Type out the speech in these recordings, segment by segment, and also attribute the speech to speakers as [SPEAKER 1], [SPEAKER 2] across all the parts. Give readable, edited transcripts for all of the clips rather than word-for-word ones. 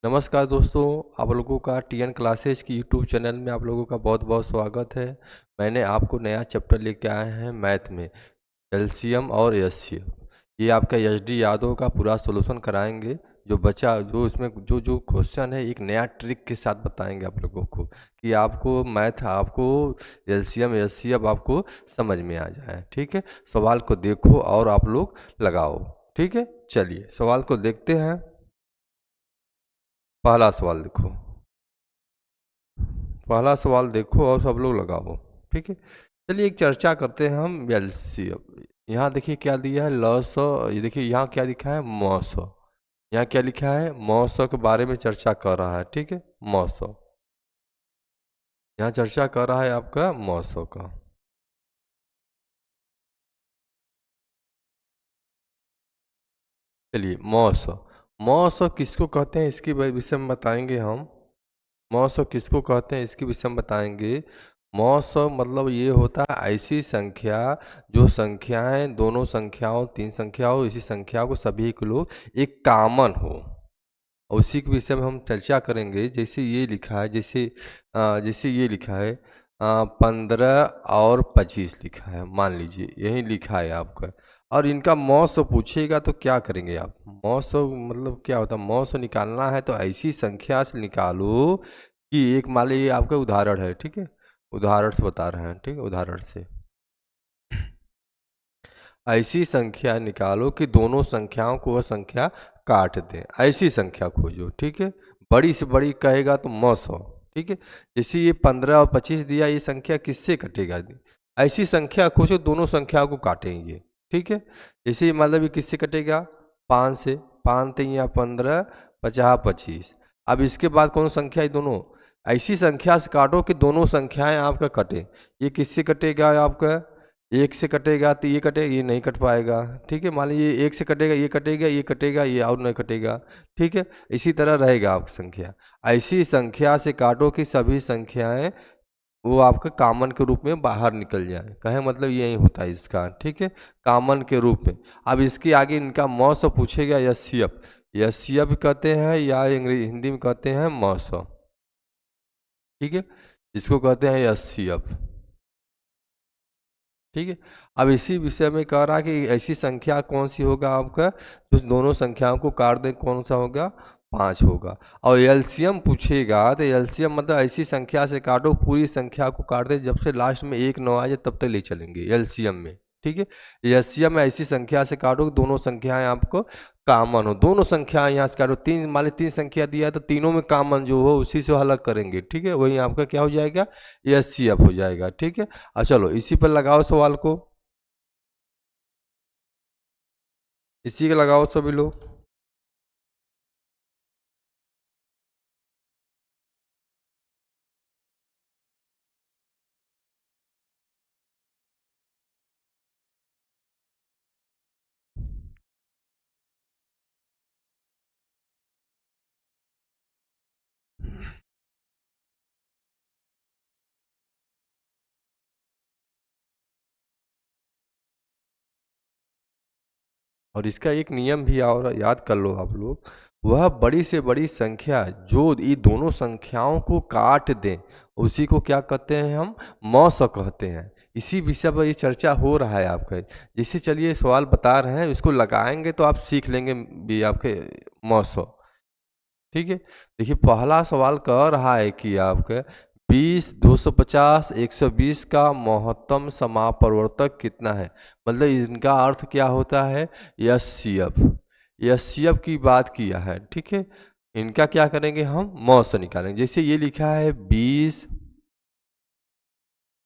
[SPEAKER 1] नमस्कार दोस्तों, आप लोगों का टीएन क्लासेज की यूट्यूब चैनल में आप लोगों का बहुत बहुत स्वागत है। मैंने आपको नया चैप्टर लेके आए हैं मैथ में एलसीएम और एचसीएफ। ये आपका एचडी यादव का पूरा सॉल्यूशन कराएंगे। जो बच्चा जो इसमें जो जो क्वेश्चन है एक नया ट्रिक के साथ बताएंगे आप लोगों को कि आपको मैथ आपको एलसीएम एचसीएफ आपको समझ में आ जाए। ठीक है, सवाल को देखो और आप लोग लगाओ। ठीक है, चलिए सवाल को देखते हैं। पहला सवाल देखो, पहला सवाल देखो और सब लोग लगाओ। ठीक है, चलिए एक चर्चा करते हैं हम एलसीएम। यहाँ देखिए क्या दिया है, लॉस। ये देखिए यहाँ क्या लिखा है, मौसौ। यहाँ क्या लिखा है, मौसौ के बारे में चर्चा कर रहा है। ठीक है, मौसौ यहाँ चर्चा कर रहा है आपका मौसौ का। चलिए मौसौ, मौसौ किसको कहते हैं इसके विषय में बताएंगे हम। मौसौ किसको कहते हैं इसके विषय में बताएंगे। मौसौ मतलब ये होता है ऐसी संख्या जो संख्याएं दोनों संख्याओं तीन संख्याओं इसी संख्या को सभी के लोग एक कॉमन हो, और उसी के विषय में हम चर्चा करेंगे। जैसे ये लिखा है, जैसे ये लिखा है 15 और 25 लिखा है, मान लीजिए यही लिखा है आपका। और इनका मौसौ पूछेगा तो क्या करेंगे आप। मौसौ मतलब क्या होता है, मौसौ निकालना है तो ऐसी संख्या से निकालो कि एक, मान लीजिए आपका उदाहरण है। ठीक है, उदाहरण से बता रहे हैं। ठीक है, उदाहरण से ऐसी संख्या निकालो कि दोनों संख्याओं को वह संख्या काट दें। ऐसी संख्या खोजो। ठीक है, बड़ी से बड़ी कहेगा तो 900। ठीक है, जैसे ये 15 और 25 दिया, ये संख्या किससे कटेगा। ऐसी संख्या खोजो दोनों संख्याओं को काटेंगे। ठीक है, जैसे मतलब ये किससे कटेगा, 5 से। 5 3 15 50 25। अब इसके बाद कौन संख्या है, दोनों ऐसी संख्या से काटो कि दोनों संख्याएं आपका कटे। ये किससे कटेगा आपका, एक से कटेगा तो ये कटेगा, ये नहीं कट पाएगा। ठीक है, मान लीजिए एक से कटेगा, ये कटेगा, ये कटेगा, ये और नहीं कटेगा। ठीक है, इसी तरह रहेगा आपकी संख्या। ऐसी संख्या से काटो कि सभी संख्याएं वो आपके कॉमन के रूप में बाहर निकल जाए। कहे मतलब यही होता है इसका। ठीक है, कॉमन के रूप में। अब इसके आगे इनका मौसौ पूछेगा, एचसीएफ। एचसीएफ कहते हैं या अंग्रेजी हिंदी में कहते हैं मौसौ। ठीक है, इसको कहते हैं एचसीएफ। ठीक है, अब इसी विषय में कह रहा है कि ऐसी संख्या कौन सी होगा आपका जो दोनों संख्याओं को काट दे, कौन सा होगा, 5 होगा। और एलसीएम पूछेगा तो एलसीएम मतलब ऐसी संख्या से काटो पूरी संख्या को काट दे, जब से लास्ट में एक 9 आ जाए तब तक ले चलेंगे एलसीएम में। ठीक है, एलसीएम में ऐसी संख्या से काटो दोनों संख्याएं आपको कॉमन हो। दोनों संख्याएं यहाँ से काटो, तीन मान ली 3 संख्या दिया है तो तीनों में कॉमन जो हो उसी से अलग करेंगे। ठीक है, वही आपका क्या हो जाएगा, एचसीएफ हो जाएगा। ठीक है, अब चलो इसी पर लगाओ सवाल को, इसी का लगाओ सभी लोग। और इसका एक नियम भी और याद कर लो आप लोग, वह बड़ी से बड़ी संख्या जो ये दोनों संख्याओं को काट दें उसी को क्या कहते हैं हम, मौसौ कहते हैं। इसी विषय पर ये चर्चा हो रहा है आपका। जैसे चलिए सवाल बता रहे हैं, इसको लगाएंगे तो आप सीख लेंगे भी आपके मौसौ। ठीक है, देखिए पहला सवाल कह रहा है कि आपका 20 250 120 का महत्तम समापवर्तक कितना है। मतलब इनका अर्थ क्या होता है, एचसीएफ। एचसीएफ की बात किया है। ठीक है, इनका क्या करेंगे हम, मौसौ निकालेंगे। जैसे ये लिखा है 20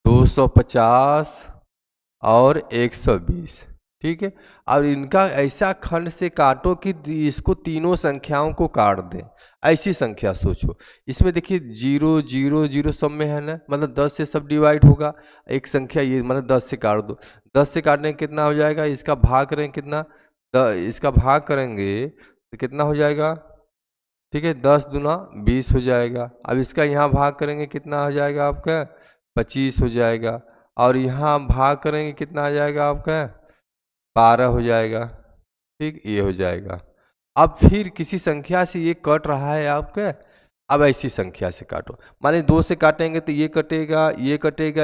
[SPEAKER 1] 250 और 120। ठीक है, अब इनका ऐसा खंड से काटो कि इसको तीनों संख्याओं को काट दें। ऐसी संख्या सोचो, इसमें देखिए 0 0 0 सब में है ना, मतलब 10 से सब डिवाइड होगा। एक संख्या ये मतलब 10 से काट दो, 10 से काटने कितना हो जाएगा, इसका भाग करेंगे कितना, इसका भाग करेंगे तो कितना हो जाएगा। ठीक है, 10 दूना 20 हो जाएगा। अब इसका यहाँ भाग करेंगे कितना हो जाएगा आपका, 25 हो जाएगा। और यहाँ भाग करेंगे कितना आ जाएगा आपका, 12 हो जाएगा। ठीक, ये हो जाएगा। अब फिर किसी संख्या से ये कट रहा है आपका, अब ऐसी संख्या से काटो। मान लीजिए 2 से काटेंगे तो ये कटेगा,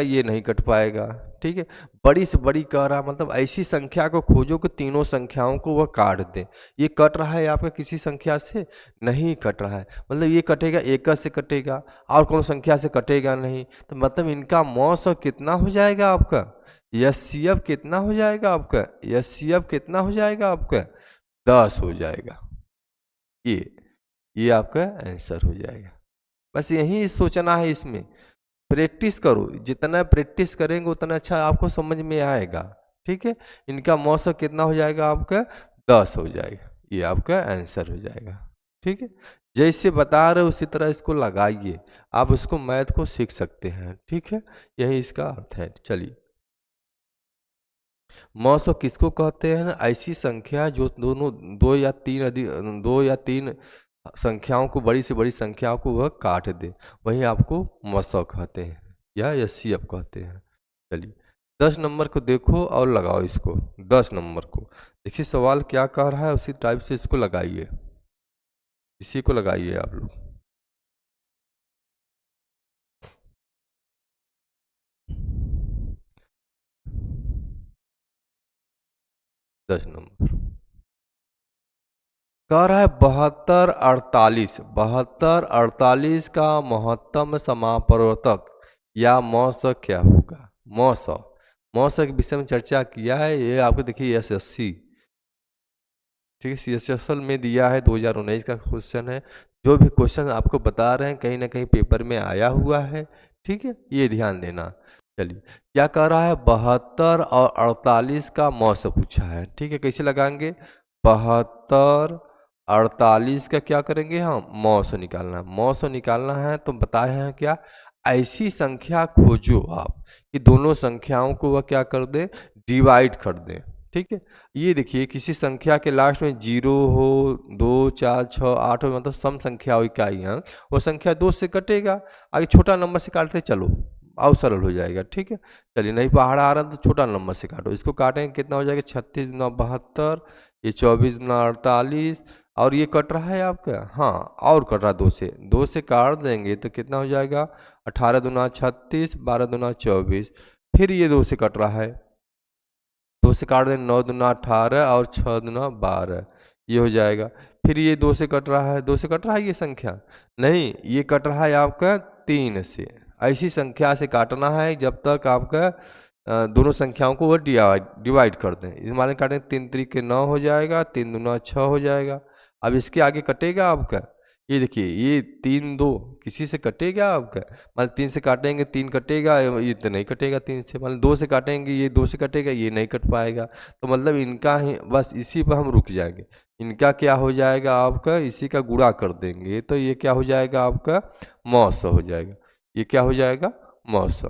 [SPEAKER 1] ये नहीं कट पाएगा। ठीक है, बड़ी से बड़ी कह रहा, मतलब ऐसी संख्या को खोजो कि तीनों संख्याओं को वह काट दे। ये कट रहा है आपका किसी संख्या से, नहीं कट रहा है, मतलब ये कटेगा एक से कटेगा और कौन संख्या से कटेगा नहीं, तो मतलब इनका मौस कितना हो जाएगा आपका, एचसीएफ कितना हो जाएगा आपका, एचसीएफ कितना हो जाएगा आपका 10 हो जाएगा। ये आपका आंसर हो जाएगा। बस यही सोचना है, इसमें प्रैक्टिस करो, जितना प्रैक्टिस करेंगे उतना अच्छा आपको समझ में आएगा। ठीक है, इनका मौसम कितना हो जाएगा आपका 10 हो जाएगा, ये आपका आंसर हो जाएगा। ठीक है, जैसे बता रहे उसी तरह इसको लगाइए, आप इसको मैथ को सीख सकते हैं। ठीक है, यही इसका अर्थ है। चलिए, मौसम किसको कहते हैं, ऐसी संख्या जो दोनों दो या तीन संख्याओं को, बड़ी से बड़ी संख्याओं को वह काट दे, वही आपको मौसम कहते हैं या एचसीएफ कहते हैं। चलिए 10 नंबर को देखो और लगाओ इसको। 10 नंबर को देखिए सवाल क्या कह रहा है, उसी टाइप से इसको लगाइए, इसी को लगाइए आप लोग। 10 नंबर कह रहा है 72 48 का महत्तम समापवर्तक या मौस क्या होगा। मौस के विषय में चर्चा किया है, ये आपको देखिए एसएससी, ठीक है, सीएसएसएल में दिया है, 2019 का क्वेश्चन है। जो भी क्वेश्चन आपको बता रहे हैं कहीं ना कहीं पेपर में आया हुआ है। ठीक है, ये ध्यान देना। चलिए, क्या कह रहा है 72 और 48 का मौस पूछा है। ठीक है, कैसे लगाएंगे, 72 48 का क्या करेंगे हम, मौस निकालना है। मौस निकालना है तो बताए हैं क्या, ऐसी संख्या खोजो आप कि दोनों संख्याओं को वह क्या कर दे, डिवाइड कर दे। ठीक है, ये देखिए किसी संख्या के लास्ट में 0 हो, 2 4 6 8 हो, मतलब सम संख्या हो इकाई अंक, वो संख्या 2 से कटेगा, आगे छोटा नंबर से काटते चलो और सरल हो जाएगा। ठीक है, चलिए नहीं पहाड़ आ रहा तो छोटा नंबर से काटो, इसको काटेंगे कितना हो जाएगा, 36 गुना 72, ये 24 गुना 48, और ये कट रहा है आपका, हाँ और कट रहा, 2 से काट देंगे तो कितना हो जाएगा, 18 दुना 36, 12 दुना 24, फिर ये 2 से कट रहा है, 2 से काट देंगे, 9 दुना 18 और 6 दुना 12, ये हो जाएगा। फिर ये 2 से कट रहा है, 2 से कट रहा है ये संख्या, नहीं ये कट रहा है आपका 3 से। ऐसी संख्या से काटना है जब तक आपका दोनों संख्याओं को वो डिवाइड कर दें। इस माने काटें 3 3 9 हो जाएगा, 3 दूना 6 हो जाएगा। अब इसके आगे कटेगा आपका, ये देखिए ये 3 2 किसी से कटेगा आपका, मान 3 से काटेंगे 3 कटेगा, ये तो नहीं कटेगा 3 से, मान 2 से काटेंगे ये 2 से कटेगा, ये नहीं कट पाएगा। तो मतलब इनका ही बस इसी पर हम रुक जाएंगे। इनका क्या हो जाएगा आपका, इसी का गुणा कर देंगे तो ये क्या हो जाएगा आपका, मौसौ हो जाएगा। ये क्या हो जाएगा, मौसौ।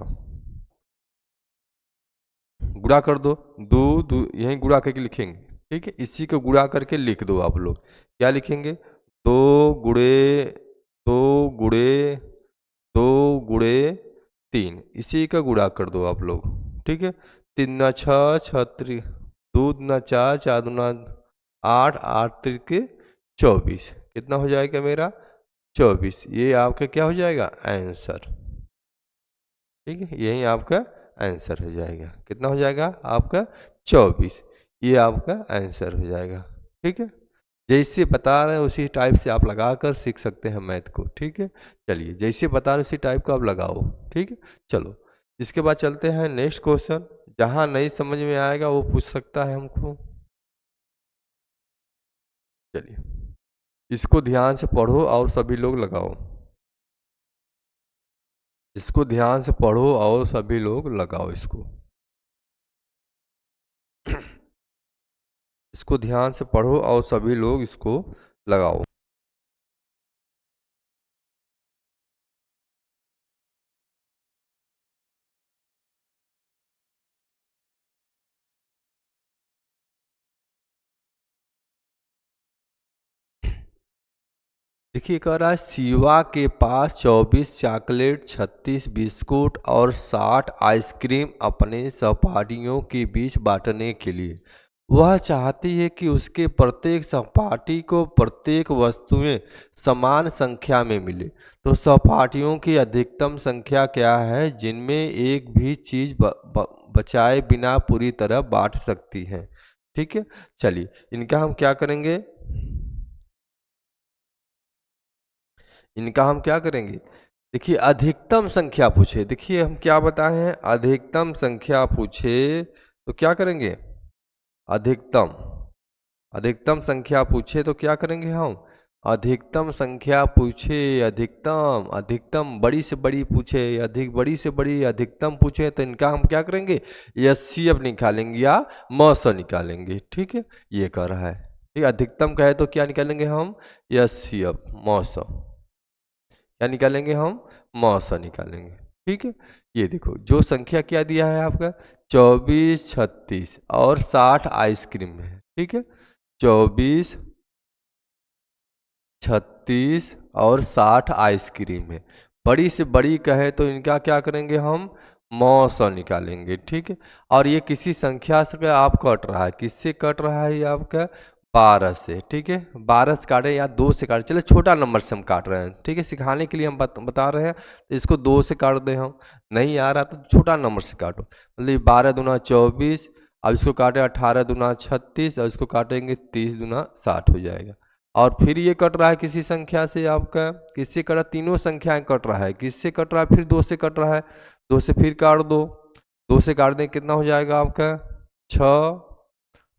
[SPEAKER 1] गुणा कर दो, दो दो यहीं गुणा करके लिखेंगे। ठीक है, इसी को गुणा करके लिख दो आप लोग, क्या लिखेंगे, 2 गुणे 2 गुणे 3, इसी का गुणा कर दो आप लोग। ठीक है, 3 दूना 6, 6 3 2 दूना 4, 4 दूना 8, 8 3 24, कितना हो जाएगा मेरा 24। ये आपका क्या हो जाएगा आंसर। ठीक है, यही आपका आंसर हो जाएगा, कितना हो जाएगा आपका 24, ये आपका आंसर हो जाएगा। ठीक है, जैसे बता रहे हैं उसी टाइप से आप लगा कर सीख सकते हैं मैथ को। ठीक है, चलिए जैसे बता रहे हैं उसी टाइप को आप लगाओ। ठीक है, चलो इसके बाद चलते हैं नेक्स्ट क्वेश्चन, जहाँ नहीं समझ में आएगा वो पूछ सकता है हमको। चलिए इसको ध्यान से पढ़ो और सभी लोग लगाओ, इसको ध्यान से पढ़ो और सभी लोग लगाओ इसको। इसको ध्यान से पढ़ो और सभी लोग इसको लगाओ। देखिए कह रहा है शिवा के पास 24 चॉकलेट, 36 बिस्कुट और 60 आइसक्रीम अपने सहपाठियों के बीच बांटने के लिए वह चाहती है कि उसके प्रत्येक सहपाठी को प्रत्येक वस्तुएं समान संख्या में मिले। तो सहपाठियों की अधिकतम संख्या क्या है जिनमें एक भी चीज बचाए बिना पूरी तरह बांट सकती है। ठीक है, चलिए इनका हम क्या करेंगे, इनका हम क्या करेंगे। देखिए अधिकतम संख्या पूछे, देखिए हम क्या बताए हैं, अधिकतम संख्या पूछे तो क्या करेंगे, अधिकतम, अधिकतम संख्या पूछे तो क्या करेंगे हम, अधिकतम संख्या पूछे, अधिकतम, अधिकतम बड़ी से बड़ी पूछे, अधिक बड़ी से बड़ी अधिकतम पूछे तो इनका हम क्या करेंगे, एचसीएफ निकालेंगे या मस निकालेंगे। ठीक है, ये कर रहा है। ठीक है, अधिकतम कहे तो क्या निकालेंगे हम, एचसीएफ मौस, क्या निकालेंगे हम, मौसा निकालेंगे। ठीक है, ये देखो जो संख्या क्या दिया है आपका, 24, 36 और 60 आइसक्रीम है। ठीक है, 24, 36 और 60 आइसक्रीम है। बड़ी से बड़ी कहे तो इनका क्या करेंगे हम, मौसा निकालेंगे। ठीक है, और ये किसी संख्या से आप कट रहा है, किससे कट रहा है ये आपका, 12 से। ठीक है, 12 से काटे या 2 से काटे, चले छोटा नंबर से हम काट रहे हैं। ठीक है, सिखाने के लिए हम बता रहे हैं, तो इसको 2 से काट दें हम, नहीं आ रहा तो छोटा नंबर से काटो। मतलब 12 दूना 24, अब इसको काटे 18 दूना 36 और इसको काटेंगे 30 दूना 60 हो जाएगा। और फिर ये कट रहा है किसी संख्या से आपका, किससे कट रहा है, तीनों संख्याएं कट रहा है, किससे कट रहा है, फिर 2 से कट रहा है, 2 से फिर काट दो, 2 से काट दें कितना हो जाएगा आपका, 6,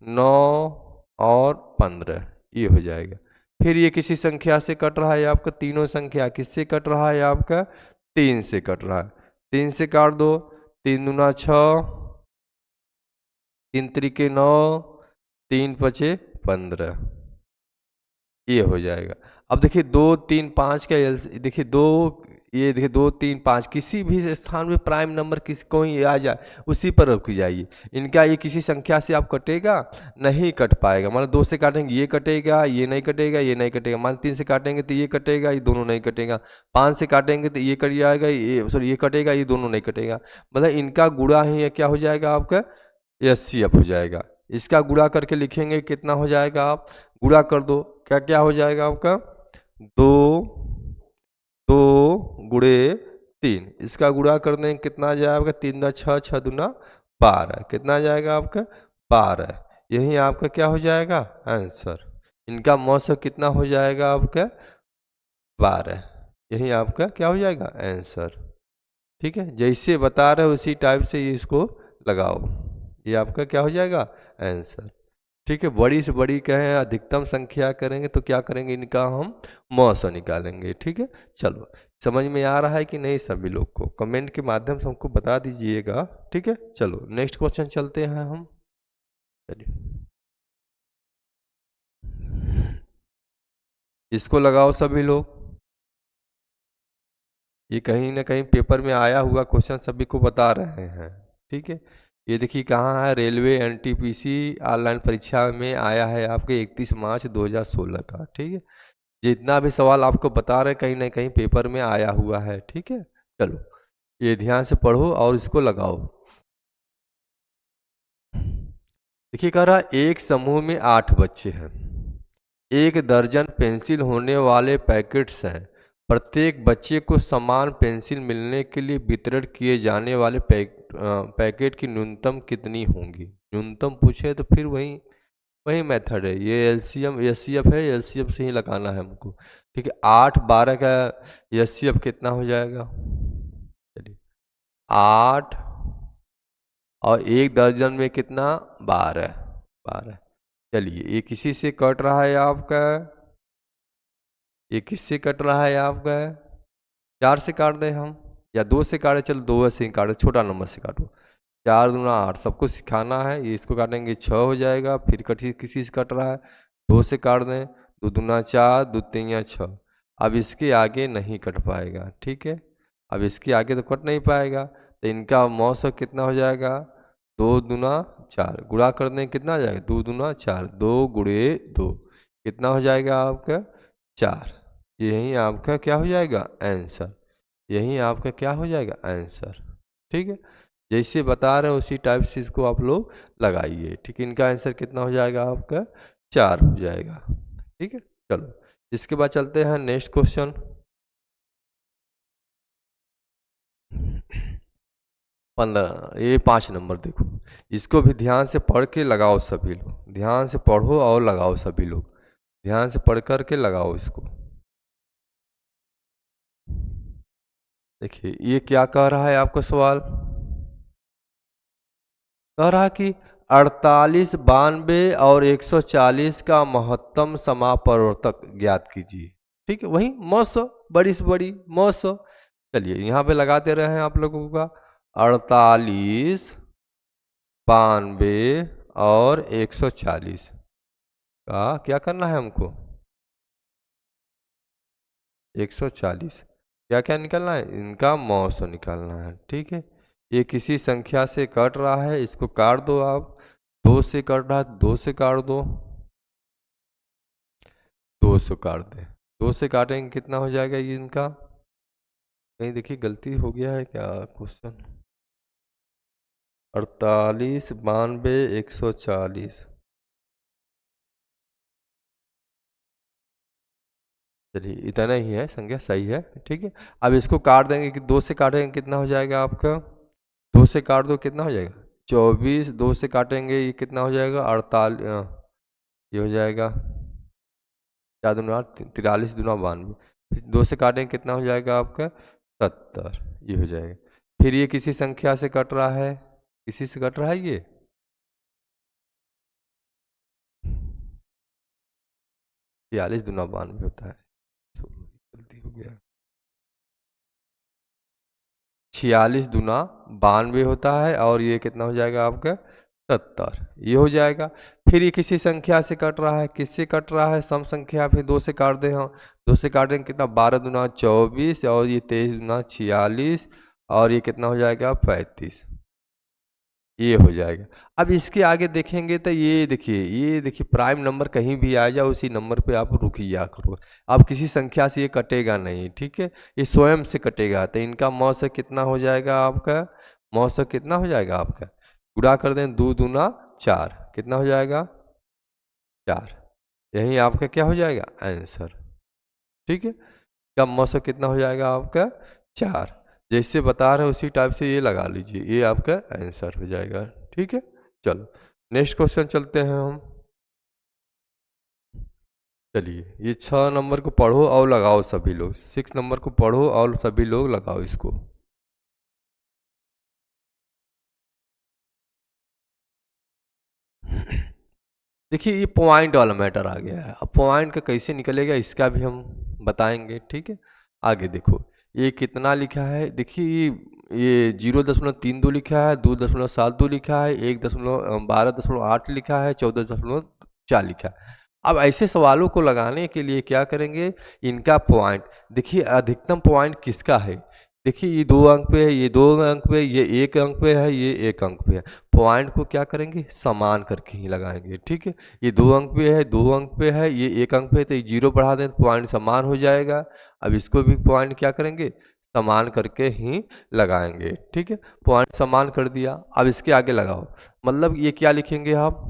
[SPEAKER 1] 9 और 15, ये हो जाएगा। फिर ये किसी संख्या से कट रहा है आपका, तीनों संख्या किससे कट रहा है आपका, 3 से कट रहा है, 3 से काट दो, 3 दूना 6, 3 त्रिके 9, 3 पचे 15, ये हो जाएगा। अब देखिए 2, 3, 5 का देखिए दो, ये देखिए 2, 3, 5 किसी भी स्थान में प्राइम नंबर किसी को ही आ जाए उसी पर रुक जाइए। इनका ये किसी संख्या से आप कटेगा नहीं कट पाएगा, मतलब 2 से काटेंगे ये कटेगा, ये नहीं कटेगा, ये नहीं कटेगा, मान 3 से काटेंगे तो ये कटेगा, ये दोनों नहीं कटेगा, 5 से काटेंगे तो ये कट जाएगा, ये सॉरी ये कटेगा, ये दोनों नहीं कटेगा। मतलब इनका गुणा ही क्या हो जाएगा आपका, एचसीएफ हो जाएगा। इसका गुणा करके लिखेंगे कितना हो जाएगा, आप गुणा कर दो, क्या क्या हो जाएगा आपका, 2, 2 गुणे 3, इसका गुणा कर दें कितना आ जाएगा, 3 दूना 6, 6 दूना 12, कितना आ जाएगा आपका 12, यही आपका क्या हो जाएगा आंसर। इनका मौसम कितना हो जाएगा आपका 12, यही आपका क्या हो जाएगा आंसर। ठीक है, जैसे बता रहे हो उसी टाइप से ये इसको लगाओ, ये आपका क्या हो जाएगा आंसर। ठीक है, बड़ी से बड़ी कहें अधिकतम संख्या करेंगे तो क्या करेंगे, इनका हम मौसा निकालेंगे। ठीक है, चलो समझ में आ रहा है कि नहीं, सभी लोग को कमेंट के माध्यम से हमको बता दीजिएगा। ठीक है, चलो नेक्स्ट क्वेश्चन चलते हैं हम, चलिए इसको लगाओ सभी लोग, ये कहीं ना कहीं पेपर में आया हुआ क्वेश्चन सभी को बता रहे हैं। ठीक है, ये देखिए कहाँ है, रेलवे एनटीपीसी ऑनलाइन परीक्षा में आया है आपके 31 मार्च 2016 का। ठीक है, जितना भी सवाल आपको बता रहे कहीं ना कहीं पेपर में आया हुआ है। ठीक है, चलो ये ध्यान से पढ़ो और इसको लगाओ। देखिए कह रहा एक समूह में 8 बच्चे हैं, 1 दर्जन पेंसिल होने वाले पैकेट्स हैं, प्रत्येक बच्चे को समान पेंसिल मिलने के लिए वितरण किए जाने वाले पैकेट की न्यूनतम कितनी होंगी। न्यूनतम पूछे तो फिर वही वही मेथड है, ये एलसीएम एचसीएफ है, एलसीएम से ही लगाना है हमको। ठीक है, 8, 12 का एचसीएफ कितना हो जाएगा, चलिए 8 और 1 दर्जन में कितना, 12, 12। चलिए ये किसी से कट रहा है आपका, ये किससे कट रहा है आपका, 4 से काट दें हम या 2 से काटे, चलो 2 से ही काटे, छोटा नंबर से काटो, 4 दूना 8, सबको सिखाना है। ये इसको काटेंगे 6 हो जाएगा, फिर किसी से कट रहा है 2 से काट दें, 2 दूना 4, 2 तीन 6, अब इसके आगे नहीं कट पाएगा। ठीक है, अब इसके आगे तो कट नहीं पाएगा, तो इनका मौसम कितना हो जाएगा, 2 दूना 4, गुणा कर दें कितना आ जाएगा, 2 दूना 4, 2 गुणे 2, कितना हो जाएगा आपका 4, यही आपका क्या हो जाएगा आंसर, यही आपका क्या हो जाएगा आंसर। ठीक है, जैसे बता रहे हैं उसी टाइप से इसको आप लोग लगाइए। ठीक है, इनका आंसर कितना हो जाएगा आपका 4 हो जाएगा। ठीक है, चलो इसके बाद चलते हैं नेक्स्ट क्वेश्चन। 15, ये 5 नंबर देखो, इसको भी ध्यान से पढ़ के लगाओ सभी लोग, ध्यान से पढ़ो और लगाओ सभी लोग, ध्यान से पढ़ कर के लगाओ इसको। देखिए ये क्या कह रहा है आपका सवाल, कह रहा कि 48, 92 और 140 का महत्तम समापवर्तक ज्ञात कीजिए। ठीक है, वही मौसो, बड़ी से बड़ी मौसो। चलिए यहाँ पे लगाते रहे हैं आप लोगों का 48, 92 और 140 का क्या करना है हमको, 140 क्या क्या निकालना है, इनका मौसो निकालना है। ठीक है, ये किसी संख्या से कट रहा है, इसको काट दो आप, 2 से कट रहा है 2 से काट दो, 2 से काट दें, 2 से काटेंगे कितना हो जाएगा ये इनका, कहीं देखिए गलती हो गया है क्या क्वेश्चन, 48, 92, 140। चलिए इतना ही है, संख्या सही है। ठीक है, अब इसको काट देंगे कि 2 से काटेंगे कितना हो जाएगा आपका, 2 से काट दो कितना हो जाएगा 24, 2 से काटेंगे ये कितना हो जाएगा 48, ये हो जाएगा 4 दूना 43 दूना 92, फिर 2 से काटेंगे कितना हो जाएगा आपका 70, ये हो जाएगा। फिर ये किसी संख्या से कट रहा है, किसी से कट रहा है ये 46 दूना 92 होता है, गलती हो गया, 46 दूना 92 होता है और ये कितना हो जाएगा आपका 70, ये हो जाएगा। फिर ये किसी संख्या से कट रहा है, किससे कट रहा है, सम संख्या, फिर 2 से काट दे हम, 2 से काटेंगे कितना 12 दूना 24 और ये 23 दूना 46 और ये कितना हो जाएगा 35, ये हो जाएगा। अब इसके आगे देखेंगे तो ये देखिए, ये देखिए प्राइम नंबर कहीं भी आ जाए उसी नंबर पे आप रुक जा करो, अब किसी संख्या से ये कटेगा नहीं। ठीक है, ये स्वयं से कटेगा, तो इनका मौसक कितना हो जाएगा आपका, मौसक कितना हो जाएगा आपका, गुणा कर दें 2 दूना 4 कितना हो जाएगा 4, यही आपका क्या हो जाएगा आंसर। ठीक है, का मौसक कितना हो जाएगा आपका 4, जैसे बता रहे हैं उसी टाइप से ये लगा लीजिए, ये आपका आंसर हो जाएगा। ठीक है, चलो नेक्स्ट क्वेश्चन चलते हैं हम। चलिए ये 6 नंबर को पढ़ो और लगाओ सभी लोग, 6 नंबर को पढ़ो और सभी लोग लगाओ इसको। देखिए ये पॉइंट वाला मैटर आ गया है, अब पॉइंट का कैसे निकलेगा इसका भी हम बताएंगे। ठीक है, आगे देखो ये कितना लिखा है, देखिए ये 0.32 लिखा है, 2.72 लिखा है, 12.8 लिखा है, 14.4 लिखा है। अब ऐसे सवालों को लगाने के लिए क्या करेंगे, इनका पॉइंट देखिए, अधिकतम पॉइंट किसका है, देखिए ये 2 अंक पे है, ये 2 अंक पे, ये 1 अंक पे है, ये 1 अंक पे है, पॉइंट को क्या करेंगे समान करके ही लगाएंगे। ठीक है, ये 2 अंक पे है, 2 अंक पे है, ये 1 अंक पे है, तो ये 0 बढ़ा दें तो पॉइंट समान हो जाएगा। अब इसको भी पॉइंट क्या करेंगे समान करके ही लगाएंगे। ठीक है, पॉइंट समान कर दिया, अब इसके आगे लगाओ, मतलब ये क्या लिखेंगे आप,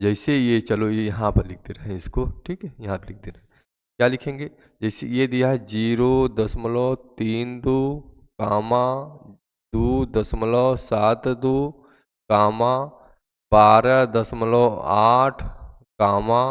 [SPEAKER 1] जैसे ये चलो ये यहाँ पर लिख दे रहे हैं इसको। ठीक है, यहाँ पर लिख दे रहे हैं, क्या लिखेंगे, जैसे ये दिया है 0.32 कामा 2.72 कामा 12.8 कामा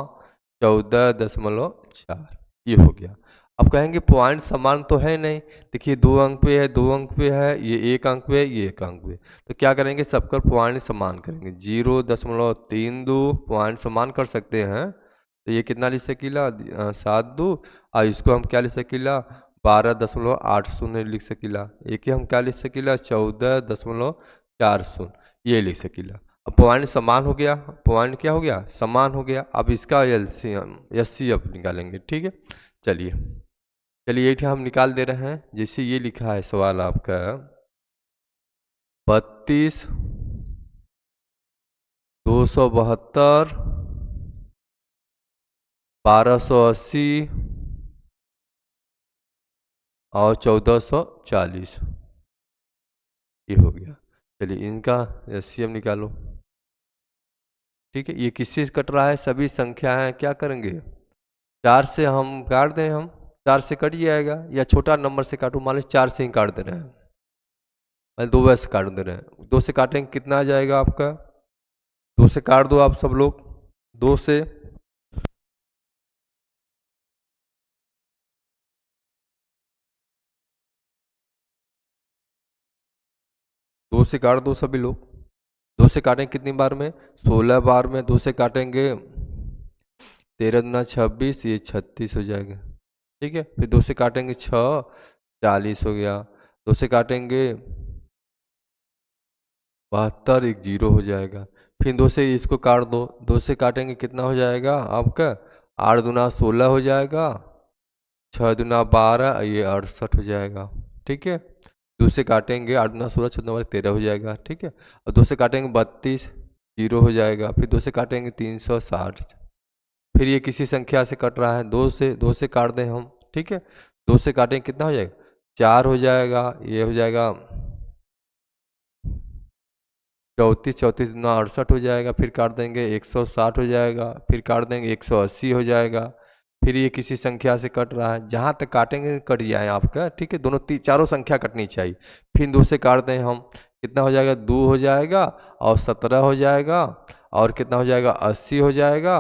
[SPEAKER 1] 14.4, ये हो गया। अब कहेंगे पॉइंट समान तो है नहीं, देखिए 2 अंक पे है, 2 अंक पे है, ये 1 अंक पे है, ये 1 अंक पे, तो क्या करेंगे सबका पॉइंट समान करेंगे, 0.32 पॉइंट समान कर सकते हैं, तो ये कितना लिख सकीला 7 2, और इसको हम क्या लिख सकीला 12.80 लिख सकीला, एक ही हम क्या लिख सकीला 14.40, ये लिख सकीला। अब पॉइंट समान हो गया, पॉइंट क्या हो गया समान हो गया। अब इसका एलसीएम एचसीएफ निकालेंगे। ठीक है, चलिए चलिए एक हम निकाल दे रहे हैं, जैसे ये लिखा है सवाल आपका 32, 272, 1280 और 1440, ये हो गया। चलिए इनका एलसीएम निकालो। ठीक है, ये किससे कट रहा है? सभी संख्याएं क्या करेंगे? 4 से हम काट दें, हम 4 से कट जाएगा, या छोटा नंबर से काटो, मान लीजिए 4 से ही काट दे रहे हैं, दो वैसे काट दे रहे हैं, 2 से काटेंगे कितना आ जाएगा आपका? 2 से काट दो आप सब लोग, 2 से, दो से काट दो सभी लोग। 2 से काटेंगे कितनी बार में? 16 बार में 2 से काटेंगे, 13 दूना 26, ये 36 हो जाएगा। ठीक है, फिर 2 से काटेंगे 6, 40 हो गया। 2 से काटेंगे 72, एक जीरो हो जाएगा। फिर 2 से इसको काट दो, 2 से काटेंगे कितना हो जाएगा आपका? 8 दूना 16 हो जाएगा, 6 दूना 12, ये 68 हो जाएगा। ठीक है, 2 से काटेंगे 8 दूना 16, 6 दूना 13 हो जाएगा। ठीक है, और 2 से काटेंगे 32, जीरो हो जाएगा। फिर 2 से काटेंगे 360। फिर ये किसी संख्या से कट रहा है, 2 से काट दें हम। ठीक है, 2 से काटेंगे कितना हो जाएगा? 4 हो जाएगा, ये हो जाएगा 34, 34 दूना 68 हो जाएगा। फिर काट देंगे 160 हो जाएगा। फिर काट देंगे 180 हो जाएगा। फिर ये किसी संख्या से कट रहा है, जहाँ तक काटेंगे कट जाए आपका। ठीक है, दोनों चारों संख्या कटनी चाहिए। फिर 2 से काट दें हम, कितना हो जाएगा? 2 हो जाएगा, और 17 हो जाएगा, और कितना हो जाएगा? 80 हो जाएगा,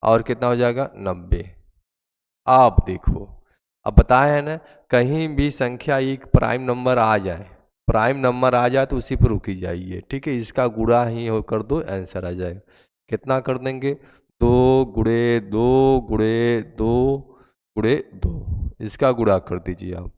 [SPEAKER 1] और कितना हो जाएगा? 90। आप देखो, अब बताए हैं ना, कहीं भी संख्या एक प्राइम नंबर आ जाए, प्राइम नंबर आ जाए तो उसी पर रुकी जाइए। ठीक है, इसका गुणा ही हो कर दो, आंसर आ जाएगा। कितना कर देंगे? 2 गुणे 2 गुणे 2 गुणे 2, इसका गुणा कर दीजिए आप।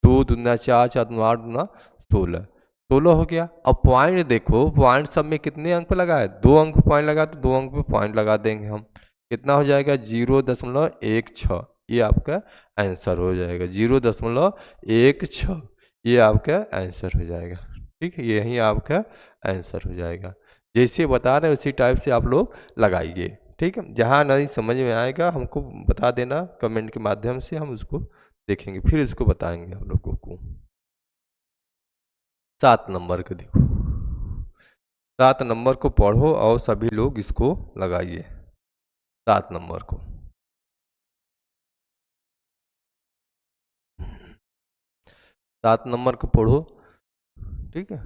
[SPEAKER 1] 2 दूना 4, 4 दूना 8, दूना 16, 16 हो गया। अब पॉइंट देखो, पॉइंट सब में कितने अंक पे लगा है? 2 अंक पे पॉइंट लगा, तो 2 अंक पे पॉइंट लगा देंगे हम। कितना हो जाएगा? 0.16, ये आपका आंसर हो जाएगा। 0.16, ये आपका आंसर हो जाएगा। ठीक है, यही आपका आंसर हो जाएगा। जैसे बता रहे हैं उसी टाइप से आप लोग लगाइए। ठीक है, जहाँ नहीं समझ में आएगा हमको बता देना कमेंट के माध्यम से, हम उसको देखेंगे, फिर इसको बताएंगे हम लोगों को। 7 नंबर को देखो, 7 नंबर को पढ़ो और सभी लोग इसको लगाइए। 7 नंबर को, 7 नंबर को पढ़ो। ठीक है,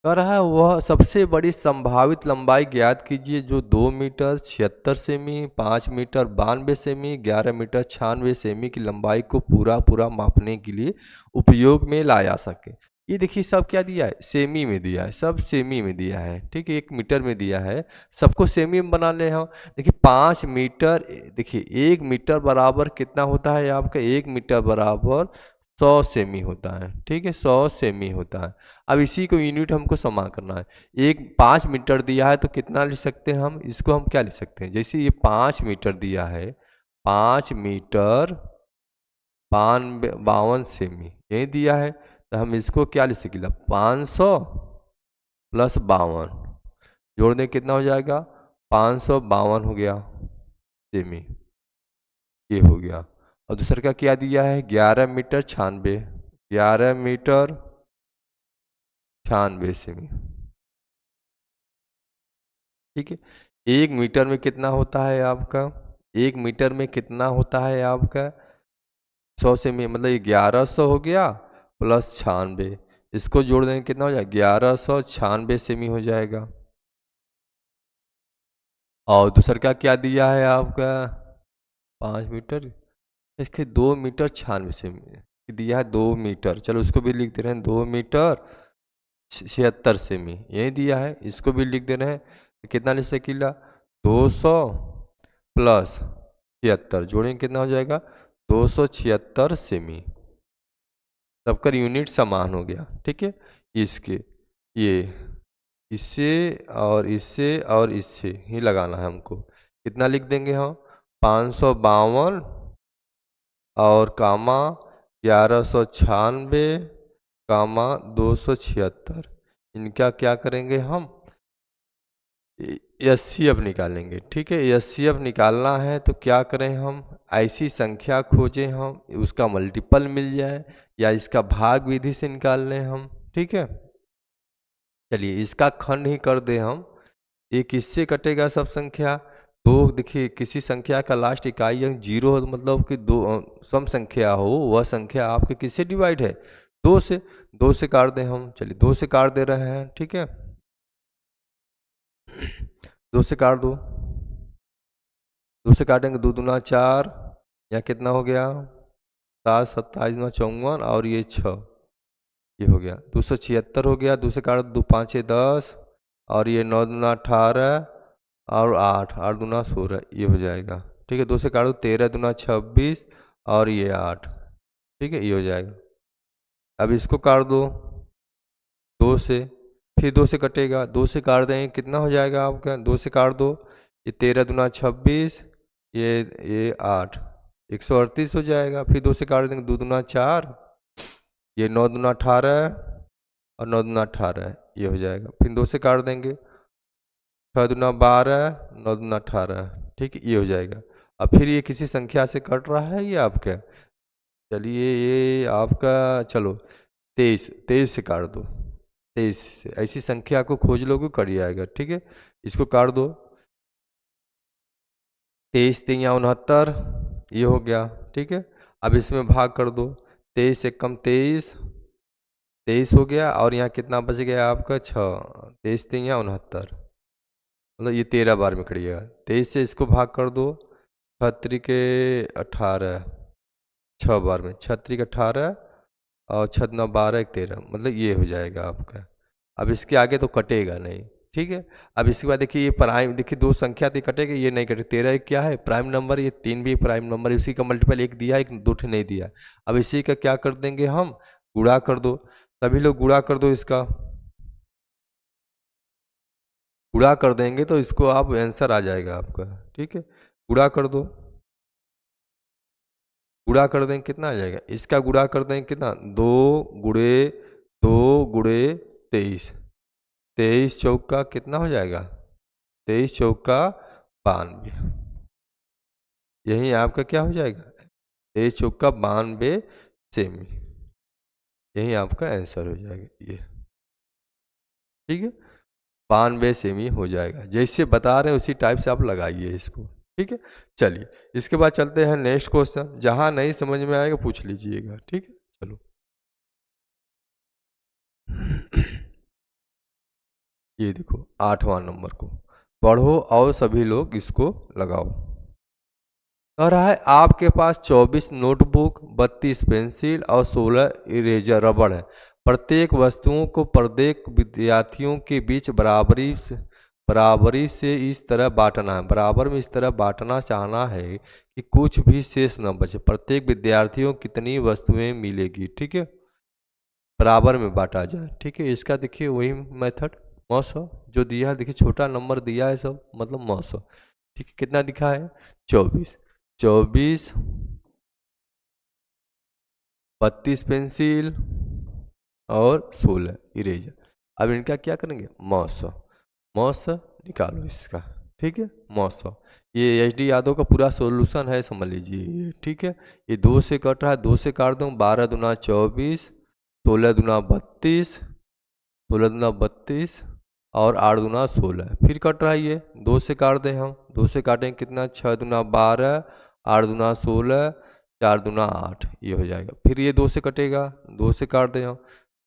[SPEAKER 1] कह रहा है वह सबसे बड़ी संभावित लंबाई ज्ञात कीजिए जो 2 मीटर 76 सेमी, 5 मीटर 92 सेमी, 11 मीटर 96 सेमी की लंबाई को पूरा मापने के लिए उपयोग में लाया सके। ये देखिए सब क्या दिया है? सेमी में दिया है, सब सेमी में दिया है। ठीक है, 1 मीटर में दिया है, सबको सेमी में बना ले हम। देखिए 5 मीटर, देखिए 1 मीटर बराबर कितना होता है आपका? 1 मीटर बराबर 100 सेमी होता है। ठीक है, 100 सेमी होता है। अब इसी को यूनिट हमको समा करना है। 5 मीटर दिया है तो कितना लिख सकते हैं हम इसको? हम क्या लिख सकते हैं? जैसे ये 5 मीटर दिया है, 5 मीटर 52 सेमी ये दिया है, तो हम इसको क्या लिख सकेंगे? 500 प्लस 52 जोड़ दें, कितना हो जाएगा? 552 हो गया सेमी, ये हो गया। और दूसरा का क्या दिया है? 11 मीटर 96, 11 मीटर 96 सेमी। ठीक है, 1 मीटर में कितना होता है आपका? 1 मीटर में कितना होता है आपका? 100 सेमी, मतलब 1100 हो गया प्लस 96, इसको जोड़ देंगे कितना हो जाएगा? 1196 सेमी हो जाएगा। और दूसरा का क्या दिया है आपका? 5 मीटर, इसके 2 मीटर 96 सेमी दिया है, 2 मीटर, चलो उसको भी लिख दे रहे हैं, 2 मीटर 76 सेमी यही दिया है, इसको भी लिख दे रहे हैं। कितना लिख सकीला? 200 प्लस 76 जोड़ेंगे कितना हो जाएगा? 276 सेमी। सबका यूनिट समान हो गया। ठीक है, इसके ये इससे और इससे और इससे ही लगाना है हमको। कितना लिख देंगे हम? 552 और कामा 1196 कामा 276, इनका क्या करेंगे हम? एचसीएफ निकालेंगे। ठीक है, एचसीएफ निकालना है तो क्या करें हम? ऐसी संख्या खोजें हम उसका मल्टीपल मिल जाए, या इसका भाग विधि से निकाल लें हम। ठीक है। चलिए इसका खंड ही कर दे हम। ये किससे कटेगा सब संख्या? तो देखिए किसी संख्या का लास्ट इकाई अंक 0 हो, मतलब कि दो सम संख्या हो, वह संख्या आपके किससे डिवाइड है? 2 से। 2 से काट दें हम, चलिए 2 से काट दे रहे हैं, ठीक है। 2 से काट दो। 2 से काटेंगे, 2 दूना 4, यहाँ कितना हो गया? 7, 27 9 54 और ये 6, ये हो गया 276 हो गया। 2 से काट 2 5 10 और ये 9 दूना 18 और 8 8 दूना 16, ये हो जाएगा, ठीक है। 2 से काटो 13 दूना 26 और ये 8, ठीक है, ये हो जाएगा। अब इसको काट दो 2 से, फिर 2 से कटेगा, 2 से काट देंगे कितना हो जाएगा आपका? 2 से काट दो, ये 13 दूना 26, ये 8, 138 हो जाएगा। फिर 2 से काट देंगे, 2 दूना 4, ये 9 दूना 18 और 9 दूना 18, ये हो जाएगा। फिर 2 से काट देंगे, 6 दूना 12, 9 दूना 18, ठीक है, ये हो जाएगा। अब फिर ये किसी संख्या से कट रहा है ये आपका, चलिए ये आपका, चलो 23, 23 से काट दो। 23 से ऐसी संख्या को खोज लोगे कट जाएगा, ठीक है। इसको काट दो, 23 तिया 69, ये हो गया, ठीक है। अब इसमें भाग कर दो, 23 से कम 23, 23 हो गया और यहाँ कितना बच गया आपका? 6, 23 तिया 69, मतलब ये 13 बार में कटिएगा। 23 से इसको भाग कर दो, 6 के 18, 6 बार में, 6 के 18 और 6 9 12 13, मतलब ये हो जाएगा आपका। अब इसके आगे तो कटेगा नहीं, ठीक है। अब इसके बाद देखिए ये प्राइम, देखिए दो संख्या थी कटेगा, ये नहीं कटे। 13 एक क्या है? Prime number. ये 3 भी प्राइम नंबर है, उसी का मल्टीपल 1 दिया, एक 2 नहीं दिया। अब इसी का क्या कर देंगे हम? गुणा कर दो। सभी लोग गुणा कर दो इसका, गुणा कर देंगे तो इसको आप आंसर आ जाएगा आपका, ठीक है। गुणा कर दो, गुणा कर देंगे कितना आ जाएगा? इसका गुणा कर देंगे कितना? 2 गुणे 2 गुणे 23, 23 चौका कितना हो जाएगा? 23 चौका 92, यही आपका क्या हो जाएगा? 23 चौका 92 सेमी, यही आपका आंसर हो जाएगा ये, ठीक है। 92 सेमी हो जाएगा, जैसे बता रहे हैं उसी टाइप से आप लगाइए इसको, ठीक है। चलिए इसके बाद चलते हैं नेक्स्ट क्वेश्चन, जहाँ नहीं समझ में आएगा पूछ लीजिएगा, ठीक है। चलो ये देखो 8वां नंबर को पढ़ो और सभी लोग इसको लगाओ। कह रहा है आपके पास 24 नोटबुक, 32 पेंसिल और 16 इरेजर रबड़ है। प्रत्येक वस्तुओं को प्रत्येक विद्यार्थियों के बीच बराबरी से इस तरह बांटना है, बराबर में इस तरह बांटना चाहना है कि कुछ भी शेष न बचे। प्रत्येक विद्यार्थियों कितनी वस्तुएं मिलेगी, ठीक है, बराबर में बांटा जाए, ठीक है। इसका देखिए वही मेथड 900 जो दिया है, देखिए छोटा नंबर दिया है सब, मतलब 900, ठीक है। कितना दिखा है? 24, 24, 32 पेंसिल और 16 इरेजर। अब इनका क्या करेंगे? 900, 900 निकालो इसका, ठीक है। 900, ये एच डी यादव का पूरा सॉल्यूशन है, समझ लीजिए, ठीक है। ये 2 से कट रहा है, 2 से काट दूँ, 12 दूना 24, 16 दूना 32, 16 दूना 32 और 8 दूना 16, फिर कट रहा है ये 2 से काट दें हम, 2 से काटेंगे कितना? 6 दूना 12, 8 दूना 16, 4 दूना 8, ये हो जाएगा। फिर ये 2 से कटेगा, 2 से काट दें हम,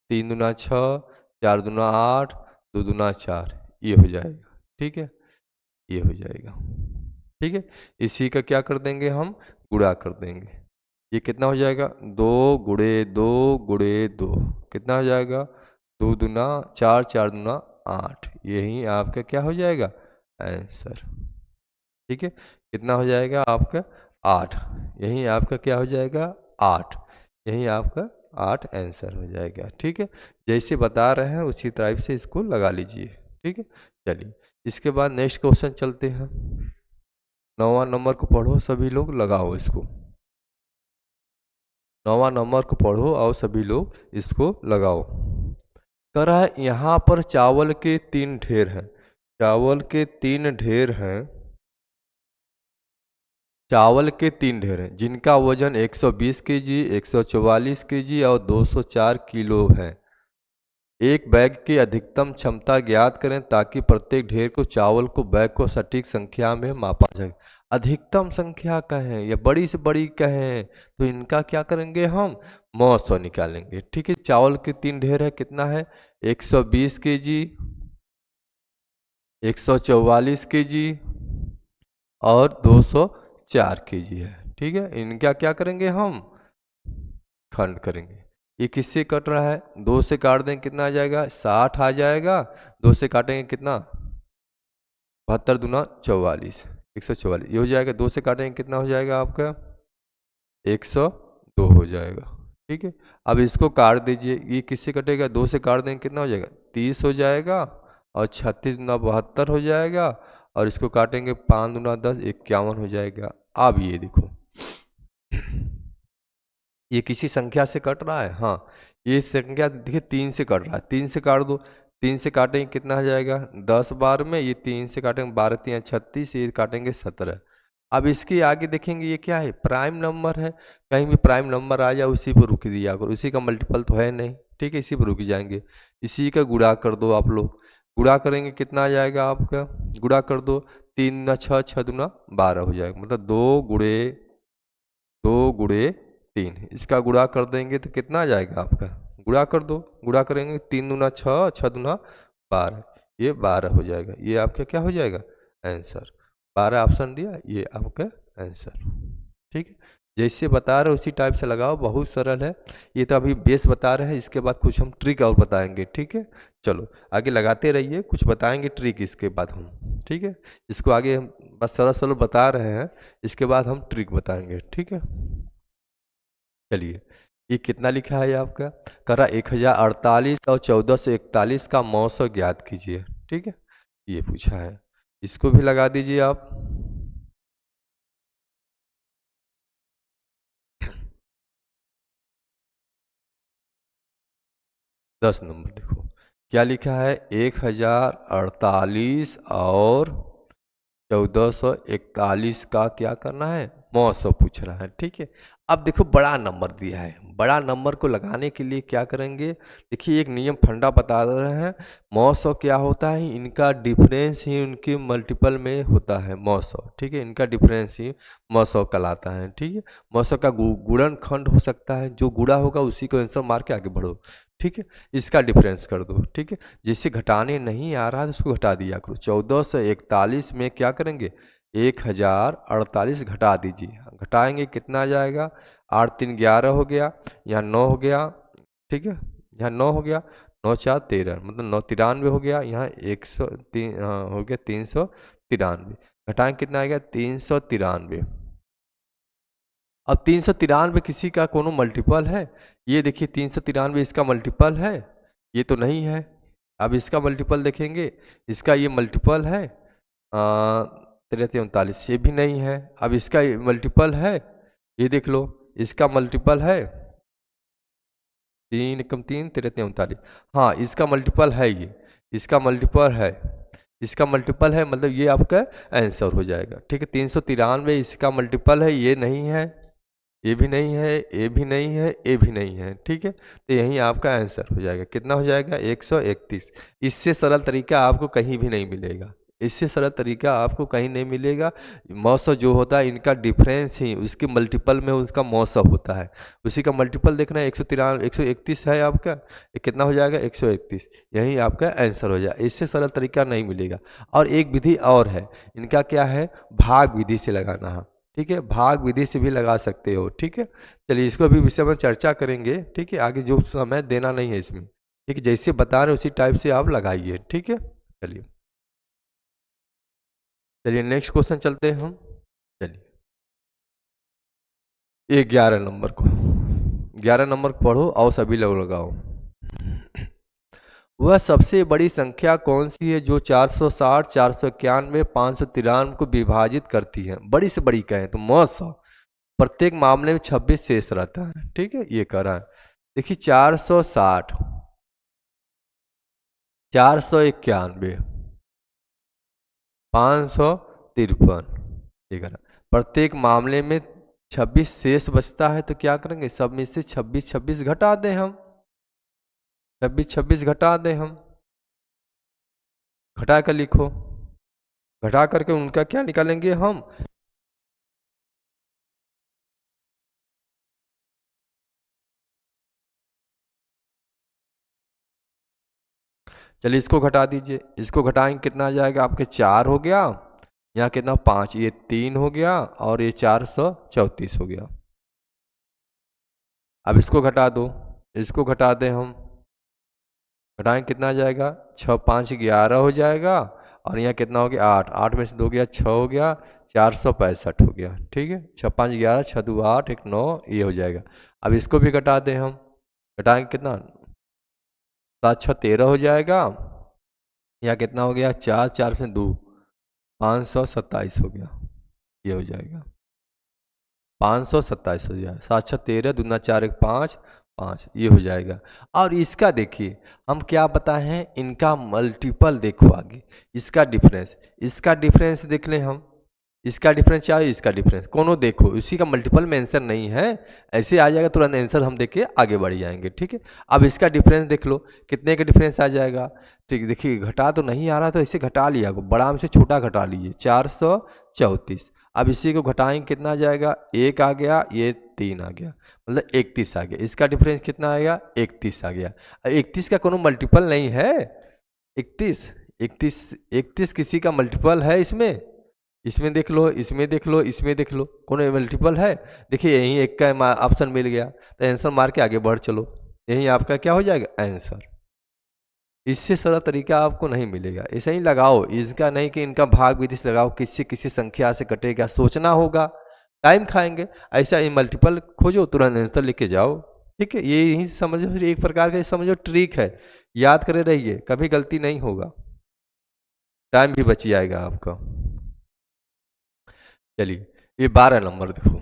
[SPEAKER 1] 3 दूना 6, 4 दूना 8, 2 दूना 4, ये हो जाएगा, ठीक है, ये हो जाएगा, ठीक है। इसी का क्या कर देंगे हम? गुणा कर देंगे। ये कितना हो जाएगा? 2 गुणे 2 गुणे 2, कितना हो जाएगा? 2 दूना 4, 4 दूना 8, यही आपका क्या हो जाएगा? आंसर, ठीक है। कितना हो जाएगा आपका? 8, यही आपका क्या हो जाएगा? 8, यही आपका 8 आंसर हो जाएगा, ठीक है। जैसे बता रहे हैं उसी टाइप से इसको लगा लीजिए, ठीक है। चलिए इसके बाद नेक्स्ट क्वेश्चन चलते हैं। 9वां नंबर को पढ़ो सभी लोग, लगाओ इसको। 9वां नंबर को पढ़ो और सभी लोग इसको लगाओ। कह रहा है यहाँ पर चावल के 3 ढेर हैं, चावल के 3 ढेर हैं, चावल के 3 ढेर हैं जिनका वजन 120 केजी, 144 केजी और 204 किलो है। एक बैग की अधिकतम क्षमता ज्ञात करें ताकि प्रत्येक ढेर को चावल को बैग को सटीक संख्या में मापा जाए। अधिकतम संख्या कहें या बड़ी से बड़ी कहें तो इनका क्या करेंगे हम मौसौ निकालेंगे। ठीक है, चावल के 3 ढेर है, कितना है 120 केजी, 144 केजी और 204 केजी है। ठीक है, इनका क्या करेंगे हम खंड करेंगे। ये किससे कट रहा है, 2 से काट देंगे कितना आ जाएगा 60 आ जाएगा, 2 से काटेंगे कितना 72 दूना 44, 144 ये हो जाएगा। 2 से काटेंगे कितना हो जाएगा आपका 102 हो जाएगा। ठीक है, अब इसको काट दीजिए, ये किससे कटेगा 2 से काट देंगे कितना हो जाएगा 30 हो जाएगा और 36 दूना 72 हो जाएगा और इसको काटेंगे 5 दूना 10 51 हो जाएगा। अब ये देखो ये किसी संख्या से कट रहा है, हाँ ये संख्या देखिए 3 से कट रहा है, 3 से काट दो, 3 से काटेंगे कितना हो जाएगा 10 बार में, ये 3 से काटेंगे 12 3 36, ये काटेंगे 17। अब इसके आगे देखेंगे ये क्या है प्राइम नंबर है, कहीं भी प्राइम नंबर आ जाए उसी पर रुक दिया करो, उसी का मल्टीपल तो है नहीं। ठीक है, इसी पर रुक जाएंगे, इसी का गुणा कर दो आप लोग, गुणा करेंगे कितना आ जाएगा आपका, गुणा कर दो 3 न 6 6 दूना 12 हो जाएगा, मतलब 2 गुणे 3, इसका गुणा कर देंगे तो कितना आ जाएगा आपका, गुणा कर दो, गुणा करेंगे 3 दूना 6 6 दूना 12, ये 12 हो जाएगा, ये आपका क्या हो जाएगा आंसर। 12 ऑप्शन दिया, ये आपका आंसर। ठीक है, जैसे बता रहे उसी टाइप से लगाओ, बहुत सरल है। ये तो अभी बेस बता रहे हैं, इसके बाद कुछ हम ट्रिक और बताएंगे। ठीक है, चलो आगे लगाते रहिए, कुछ बताएंगे ट्रिक इसके बाद हम। ठीक है, इसको आगे हम बस सरल सरल बता रहे हैं, इसके बाद हम ट्रिक बताएंगे। ठीक है, चलिए ये कितना लिखा है आपका, करा 1048 और 1441 का मौसम ज्ञात कीजिए। ठीक है, ये पूछा है, इसको भी लगा दीजिए आप। दस नंबर देखो क्या लिखा है, 1048 और 1441 का क्या करना है मौसम पूछ रहा है। ठीक है, अब देखो बड़ा नंबर दिया है, बड़ा नंबर को लगाने के लिए क्या करेंगे, देखिए एक नियम फंडा बता रहे हैं, मौसम क्या होता है, इनका डिफरेंस ही उनके मल्टीपल में होता है मौसम। ठीक है, इनका डिफरेंस ही मौसम कहलाता है। ठीक है, मौसम का गुणन खंड हो सकता है, जो गुणा होगा उसी को आंसर मार के आगे बढ़ो। ठीक है, इसका डिफरेंस कर दो। ठीक है, जिससे घटाने नहीं आ रहा है तो उसको घटा दिया करो। 1441 में क्या करेंगे 1048 घटा दीजिए, घटाएंगे कितना आ जाएगा 8 3 11 हो गया, यहाँ 9 हो गया। ठीक है, यहाँ 9 हो गया, 9 4 13 मतलब 993 हो गया, यहाँ 103 हो गया 393, घटाएंगे कितना आएगा 393। अब 393 किसी का कोनो मल्टीपल है, ये देखिए 393 इसका मल्टीपल है, ये तो नहीं है। अब इसका मल्टीपल देखेंगे, इसका ये मल्टीपल है 339, ये भी नहीं है। अब इसका मल्टीपल है, ये देख लो इसका मल्टीपल है 3 एकम 3 339, हाँ इसका मल्टीपल है, ये इसका मल्टीपल है, इसका मल्टीपल है, मतलब ये आपका आंसर हो जाएगा। ठीक है, 393 इसका मल्टीपल है, ये नहीं है, ये भी नहीं है, ये भी नहीं है, ये भी नहीं है। ठीक है, तो यही आपका आंसर हो जाएगा, कितना हो जाएगा 131। इससे सरल तरीका आपको कहीं भी नहीं मिलेगा, इससे सरल तरीका आपको कहीं नहीं मिलेगा। मौसम जो होता है इनका डिफरेंस ही उसके मल्टीपल में उसका मौसम होता है, उसी का मल्टीपल देखना है 193 131 है आपका, ये कितना हो जाएगा 131, यही आपका आंसर हो जाएगा। इससे सरल तरीका नहीं मिलेगा। और एक विधि और है, इनका क्या है भाग विधि से लगाना है। ठीक है, भाग विधि से भी लगा सकते हो। ठीक है, चलिए इसको भी विषय में चर्चा करेंगे। ठीक है, आगे जो समय देना नहीं है इसमें। ठीक है, जैसे बता रहे उसी टाइप से आप लगाइए। ठीक है, चलिए चलिए नेक्स्ट क्वेश्चन चलते हैं हम। चलिए 11 नंबर को, 11 नंबर को पढ़ो और सभी लोग लगाओ। वह सबसे बड़ी संख्या कौन सी है जो 460 491 593 को विभाजित करती है, बड़ी से बड़ी कहें तो 900, प्रत्येक मामले में 26 शेष रहता है। ठीक है, ये कह रहा है, देखिए 460 491 553, ये कह रहा है, प्रत्येक मामले में 26 शेष बचता है, तो क्या करेंगे सब में से 26 26 घटा दें हम, 26 26 घटा दें हम, घटा कर लिखो, घटा करके उनका क्या निकालेंगे हम, चलिए इसको घटा दीजिए, इसको घटाएंगे कितना आ जाएगा आपके 4 हो गया, यहाँ कितना 5, ये 3 हो गया और ये 434 हो गया। अब इसको घटा दो, इसको घटा दें हम, घटाएंगे कितना आ जाएगा, 6 5 11 हो जाएगा और यहाँ कितना हो गया 8, 8 में से 2 गया 6 हो गया, 465 हो गया। ठीक है, 6 5 11, 6 2 8, 1 9, ये हो जाएगा। अब इसको भी घटा दें हम, घटाएंगे कितना 7 6 13 हो जाएगा, यहाँ कितना हो गया 4, 4 में 2, 527 हो गया, ये हो जाएगा 527 हो जाएगा, 7 6 13, दूना 4 1 5, 5 ये हो जाएगा। और इसका देखिए हम क्या बताए हैं, इनका मल्टीपल देखो आगे, इसका डिफरेंस देख लें हम, इसका डिफरेंस चाहे इसका डिफरेंस कोनो देखो, इसी का मल्टीपल में आंसर नहीं है, ऐसे आ जाएगा तुरंत आंसर हम देख के आगे बढ़ जाएंगे। ठीक है, अब इसका डिफरेंस देख लो, कितने का डिफरेंस आ जाएगा। ठीक, देखिए घटा तो नहीं आ रहा तो इसे घटा लिया, बड़ा से छोटा घटा लीजिए, 434। अब इसी को घटाएंगे कितना आ जाएगा, 1 आ गया, ये 3 आ गया, मतलब 31 आ गया। इसका डिफरेंस कितना आएगा, 31 आ गया। 31 का कोनो मल्टीपल नहीं है, 31 31 31 किसी का मल्टीपल है इसमें, इसमें देख लो, इसमें देख लो, इसमें देख लो, कौन मल्टीपल है। देखिए यहीं एक का ऑप्शन मिल गया तो आंसर मार के आगे बढ़ चलो, यहीं आपका क्या हो जाएगा आंसर। इससे सरल तरीका आपको नहीं मिलेगा, ऐसे ही लगाओ, इसका नहीं कि इनका भाग विधि से लगाओ, किसी किसी संख्या से कटेगा, सोचना होगा, टाइम खाएंगे। ऐसा ही मल्टीपल खोजो, तुरंत आंसर लेके जाओ। ठीक है, ये यही समझो, एक प्रकार का समझो ट्रिक है, याद करे रहिए, कभी गलती नहीं होगा, टाइम भी बच जाएगा आपका। चलिए ये 12 नंबर देखो,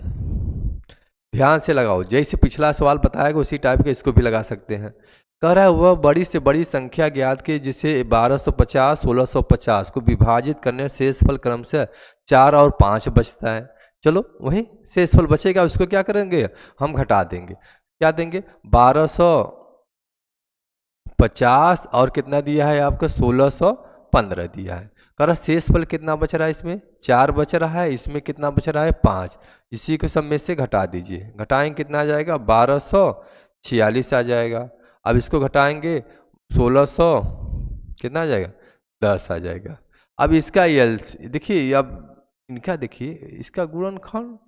[SPEAKER 1] ध्यान से लगाओ, जैसे पिछला सवाल बताएगा उसी टाइप के इसको भी लगा सकते हैं। कह रहा है वह बड़ी से बड़ी संख्या ज्ञात की जिसे 1250 1650 को विभाजित करने शेषफल क्रम से 4 और 5 बचता है। चलो वही शेषफल बचेगा उसको क्या करेंगे हम घटा देंगे, क्या देंगे 1250 और कितना दिया है आपका 1615 दिया है। कह रहा शेषफल कितना बच रहा है, इसमें 4 बच रहा है, इसमें कितना बच रहा है 5, इसी को सब में से घटा दीजिए, घटाएंगे कितना आ जाएगा 1246 आ जाएगा। अब इसको घटाएंगे 1600 कितना आ जाएगा 10 आ जाएगा। अब इसका एलसीएम देखिए, अब इनका देखिए, इसका गुणनखंड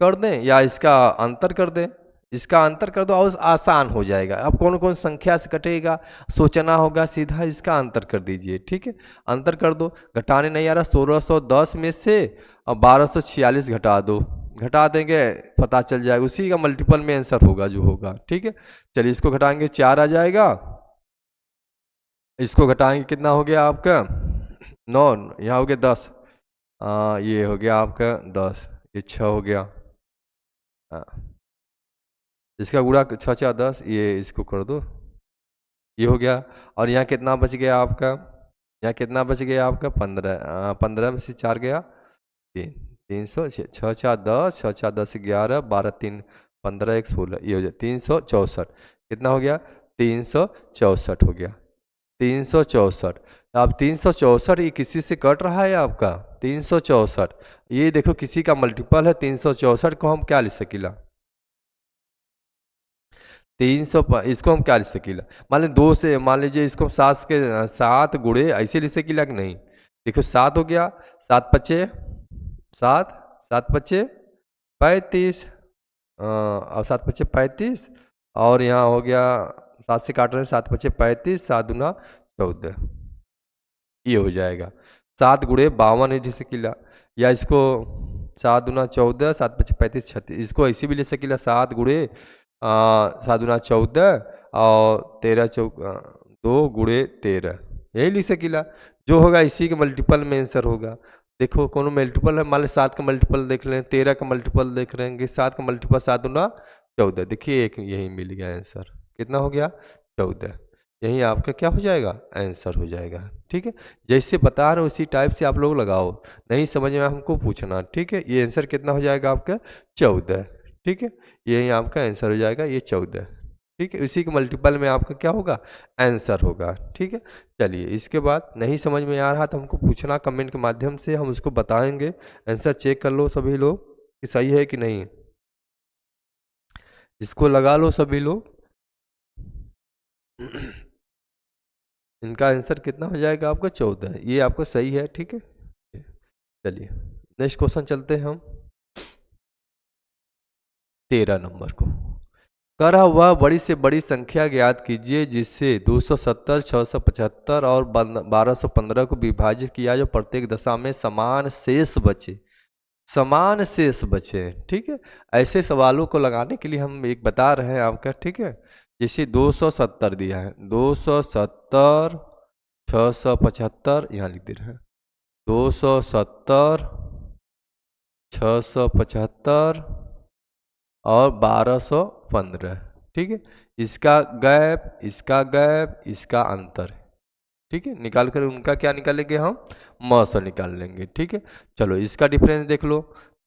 [SPEAKER 1] कर दें या इसका अंतर कर दें, इसका अंतर कर दो और आसान हो जाएगा। अब कौन कौन संख्या से कटेगा सोचना होगा, सीधा इसका अंतर कर दीजिए। ठीक है, अंतर कर दो, घटाने नहीं आ रहा, 1610 में से और 1246 घटा दो, घटा देंगे पता चल जाएगा, उसी का मल्टीपल में आंसर होगा जो होगा। ठीक है, चलिए इसको घटाएंगे 4 आ जाएगा, इसको घटाएंगे कितना हो गया आपका 9, यहाँ हो गया 10, ये हो गया आपका 10, ये 6 हो गया, इसका गुणा 6 4 10, ये इसको कर दो, ये हो गया। और यहाँ कितना बच गया आपका, यहाँ कितना बच गया आपका 15, 15 में से 4 गया 3, 300, 6 4 10, 6 4 10 11, 12 3 15 1 16, ये हो जाए 364, कितना हो गया 364 हो गया, 364। अब 364 ये किसी से कट रहा है आपका 364, ये देखो किसी का मल्टीपल है 364 को हम क्या लिख सकीला 300, इसको हम क्या लिख सकीला, मान लीजिए 2 से, मान लीजिए इसको हम 7 के 7 गुणे ऐसे लिख सकीला कि नहीं। देखो 7 हो गया, 7 पचे 7, 7 पचे 35, और 7 पचे 35, और यहाँ हो गया 7 से काट रहे हैं, 7 पचे 35, 7 दूना 14, ये हो जाएगा 7 गुणे 52 है जैसे किला, या इसको 7 दूना 14, 7 पचे 35 36, इसको ऐसे भी ले सकीला 7 गुणे 7 दूना 14 और 13 चौक 2 गुणे 13, यही लिख सकीला, जो होगा इसी के मल्टीपल में आंसर होगा। देखो कौन मल्टीपल है, मान लो 7 का मल्टीपल देख लें, 13 का मल्टीपल देख रहेंगे, 7 का मल्टीपल 7 दूना 14, देखिए एक यही मिल गया आंसर, कितना हो गया 14, यही आपका क्या हो जाएगा आंसर हो जाएगा। ठीक है, जैसे बता रहे हो उसी टाइप से आप लोग लगाओ, नहीं समझ में हमको पूछना। ठीक है, ये आंसर कितना हो जाएगा आपका 14। ठीक है, यही आपका आंसर हो जाएगा ये 14। ठीक है, इसी के मल्टीपल में आपका क्या होगा, आंसर होगा। ठीक है, चलिए इसके बाद नहीं समझ में आ रहा तो हमको पूछना कमेंट के माध्यम से, हम उसको बताएंगे। आंसर चेक कर लो सभी लोग कि सही है कि नहीं, इसको लगा लो सभी लोग। इनका आंसर कितना हो जाएगा आपका, 14, ये आपका सही है। ठीक है, चलिए नेक्स्ट क्वेश्चन चलते हैं हम 13 नंबर को। करा हुआ बड़ी से बड़ी संख्या ज्ञात कीजिए जिससे 270, 675 और 1215 को विभाजित किया जो प्रत्येक दशा में समान शेष बचे, समान शेष बचे। ठीक है, ऐसे सवालों को लगाने के लिए हम एक बता रहे हैं आपका। ठीक है, जैसे 270 दिया है, 270, 675 यहाँ लिख दे रहे हैं, 270, 675 और 1215। ठीक है, इसका गैप, इसका गैप, इसका अंतर है। ठीक है, निकाल कर उनका क्या निकालेंगे हम, मौसा निकाल लेंगे। ठीक है, चलो इसका डिफरेंस देख लो,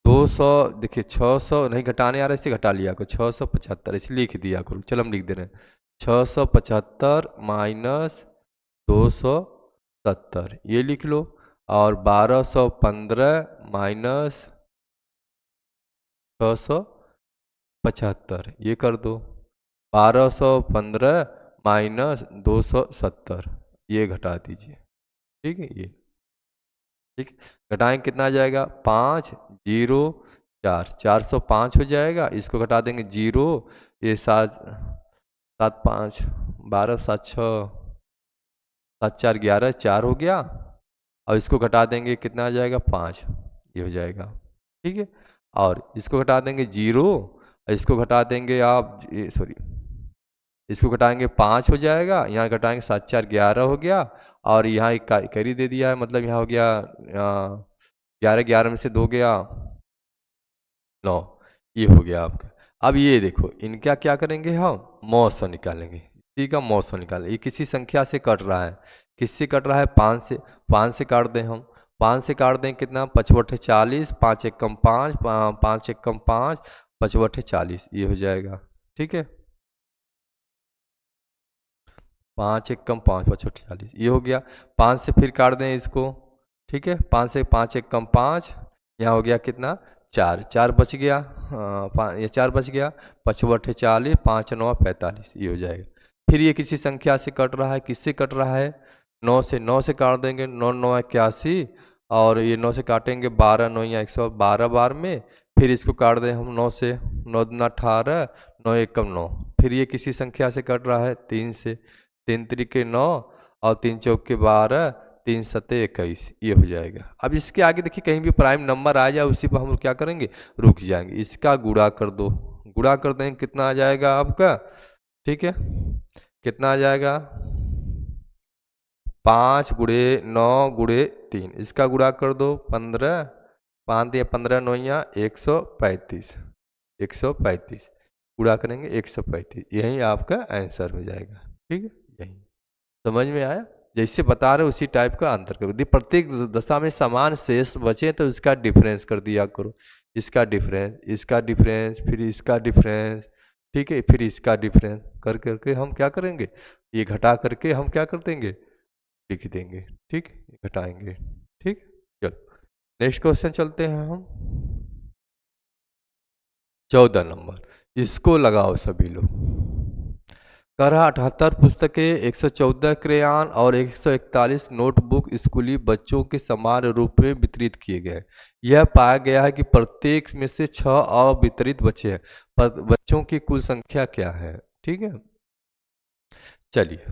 [SPEAKER 1] 200, देखिए 600 नहीं घटाने आ रहा है, इसे घटा लिया करो, 675 इसे लिख दिया करो। चलो हम लिख दे रहे हैं 675 माइनस 270 ये लिख लो, और 1215 माइनस 675 ये कर दो, 1215 माइनस 270 ये घटा दीजिए। ठीक है, ये ठीक, घटाएंगे कितना आ जाएगा, 5 0 4, 405 हो जाएगा। इसको घटा देंगे 0, ये 7 7 5 12 7 6 7 4 11 4 हो गया, और इसको घटा देंगे कितना आ जाएगा, 5 ये हो जाएगा। ठीक है, और इसको घटा देंगे 0, इसको घटा देंगे आप, सॉरी इसको घटाएंगे 5 हो जाएगा, यहाँ घटाएंगे 7 4 11 हो गया, और यहाँ एक कैरी दे दिया है, मतलब यहाँ हो गया 11 11 में से 2 गया 9, ये हो गया आपका। अब ये देखो इनका क्या करेंगे, हम मौसा निकालेंगे, इसी का मौसा निकालें। ये किसी संख्या से कट रहा है, किससे कट रहा है, 5 से, 5 से काट दें हम, 5 से काट दें कितना, 5 बटे 40, 5 एकम 5, 5 एकम 5, 5 बटे 40 ये हो जाएगा। ठीक है, 5 एकम 5, 5 बटे 40 ये हो गया। 5 से फिर काट दें इसको। ठीक है, 5 से 5 एकम 5, यहाँ हो गया कितना, 4, 4 बच गया, ये 4 बच गया, 5 बटे 40, 5 9 45 ये हो जाएगा। फिर ये किसी संख्या से कट रहा है, किससे कट रहा है, 9 से, 9 से काट देंगे, 9 9 81, और ये 9 से काटेंगे 12 9 या 112 बार में, फिर इसको काट दें हम 9 से, 9 दूना 18, 9 एकम 9। फिर ये किसी संख्या से कट रहा है, 3 से, 3 त्रिके 9 और 3 चौके 12, 3 सत्ते 21 ये हो जाएगा। अब इसके आगे देखिए कहीं भी प्राइम नंबर आ जाए उसी पर हम लोग क्या करेंगे, रुक जाएंगे। इसका गुणा कर दो, गुणा कर देंगे कितना आ जाएगा आपका, ठीक है, कितना आ जाएगा, 5 गुणे 9 गुणे 3, इसका गुणा कर दो 15, 5 या 15 9 या 135, 135 गुणा करेंगे 135, यही आपका आंसर हो जाएगा। ठीक है, यही समझ में आया, जैसे बता रहे उसी टाइप का अंतर कर दिया। प्रत्येक दशा में समान शेष बचे तो इसका डिफरेंस कर दिया करो, इसका डिफरेंस, इसका डिफरेंस, फिर इसका डिफरेंस। ठीक है, फिर इसका डिफरेंस कर करके हम क्या करेंगे, ये घटा करके हम क्या कर देंगे, लिख देंगे। ठीक, घटाएंगे। ठीक, चलो नेक्स्ट क्वेश्चन चलते हैं हम 14 नंबर, इसको लगाओ सभी लोग। करह 78 पुस्तकें, 114 क्रेयान और 141 नोटबुक स्कूली बच्चों के समान रूप में वितरित किए गए। यह पाया गया है कि प्रत्येक में से 6 अवितरित बचे हैं, पर बच्चों की कुल संख्या क्या है। ठीक है, चलिए